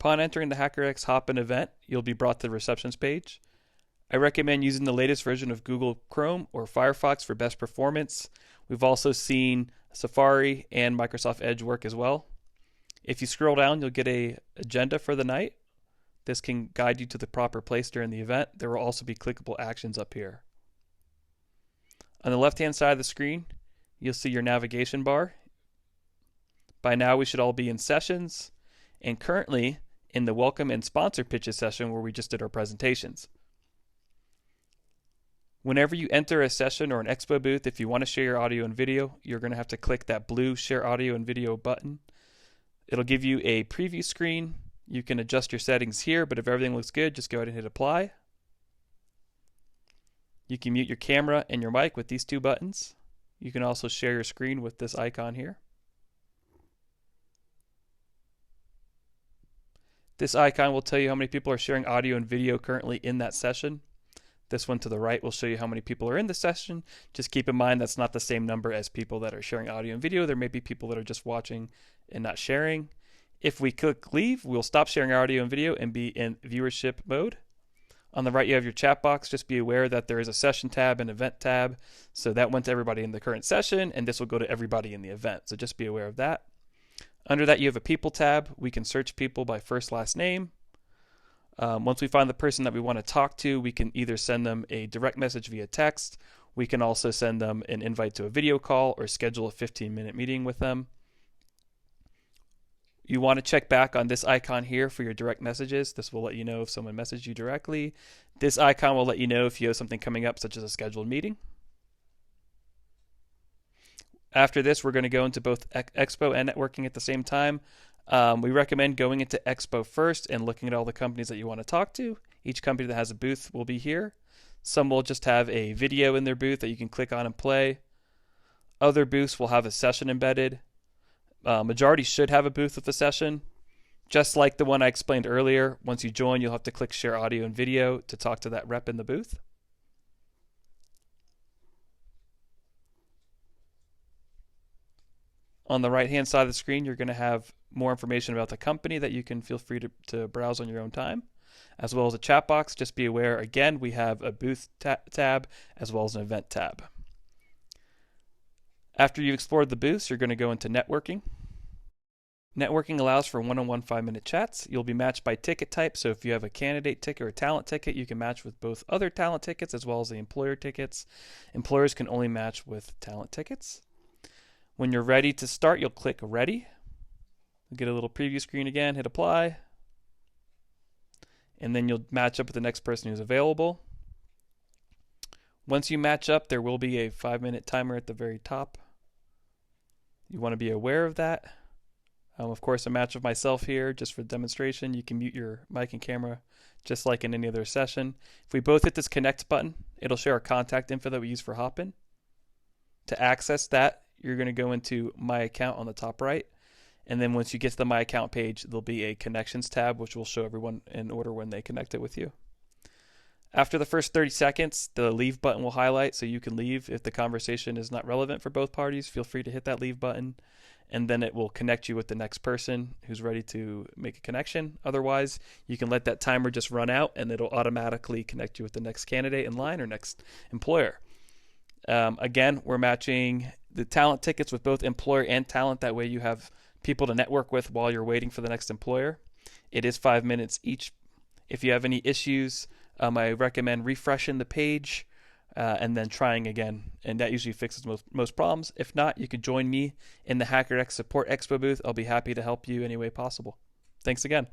Upon entering the HackerX HopIn event, you'll be brought to the receptions page. I recommend using the latest version of Google Chrome or Firefox for best performance. We've also seen Safari and Microsoft Edge work as well. If you scroll down, you'll get an agenda for the night. This can guide you to the proper place during the event. There will also be clickable actions up here. On the left-hand side of the screen, you'll see your navigation bar. By now, we should all be in sessions, and currently in the welcome and sponsor pitches session where we just did our presentations. Whenever you enter a session or an expo booth, if you want to share your audio and video, you're going to have to click that blue Share Audio and Video button. It'll give you a preview screen. You can adjust your settings here, but if everything looks good, just go ahead and hit apply. You can mute your camera and your mic with these two buttons. You can also share your screen with this icon here. This icon will tell you how many people are sharing audio and video currently in that session. This one to the right will show you how many people are in the session. Just keep in mind that's not the same number as people that are sharing audio and video. There may be people that are just watching and not sharing. If we click leave, we'll stop sharing audio and video and be in viewership mode. On the right, you have your chat box. Just be aware that there is a session tab and event tab. So that went to everybody in the current session, and this will go to everybody in the event. So just be aware of that. Under that, you have a people tab. We can search people by first, last name. Once we find the person that we want to talk to, we can either send them a direct message via text. We can also send them an invite to a video call or schedule a 15-minute meeting with them. You want to check back on this icon here for your direct messages. This will let you know if someone messaged you directly. This icon will let you know if you have something coming up, such as a scheduled meeting. After this, we're going to go into both Expo and networking at the same time. We recommend going into Expo first and looking at all the companies that you want to talk to. Each company that has a booth will be here. Some will just have a video in their booth that you can click on and play. Other booths will have a session embedded. Majority should have a booth with a session. Just like the one I explained earlier, once you join, you'll have to click Share Audio and Video to talk to that rep in the booth. On the right-hand side of the screen, you're going to have more information about the company that you can feel free to browse on your own time, as well as a chat box. Just be aware, again, we have a booth tab as well as an event tab. After you've explored the booths, you're going to go into networking. Networking allows for one-on-one 5-minute chats. You'll be matched by ticket type, so if you have a candidate ticket or a talent ticket, you can match with both other talent tickets as well as the employer tickets. Employers can only match with talent tickets. When you're ready to start, you'll click Ready. You'll get a little preview screen again, hit Apply, and then you'll match up with the next person who's available. Once you match up, there will be a 5-minute timer at the very top. You want to be aware of that. Of course, a match of myself here, just for demonstration. You can mute your mic and camera just like in any other session. If we both hit this Connect button, it'll share our contact info that we use for HopIn. To access that, you're going to go into My Account on the top right. And then once you get to the My Account page, there'll be a Connections tab, which will show everyone in order when they connect it with you. After the first 30 seconds, the Leave button will highlight, so you can leave if the conversation is not relevant for both parties. Feel free to hit that Leave button, and then it will connect you with the next person who's ready to make a connection. Otherwise, you can let that timer just run out, and it'll automatically connect you with the next candidate in line or next employer. Again, we're matching the talent tickets with both employer and talent. That way you have people to network with while you're waiting for the next employer. It is 5 minutes each. If you have any issues, I recommend refreshing the page and then trying again. And that usually fixes most problems. If not, you can join me in the HackerX Support Expo booth. I'll be happy to help you any way possible. Thanks again.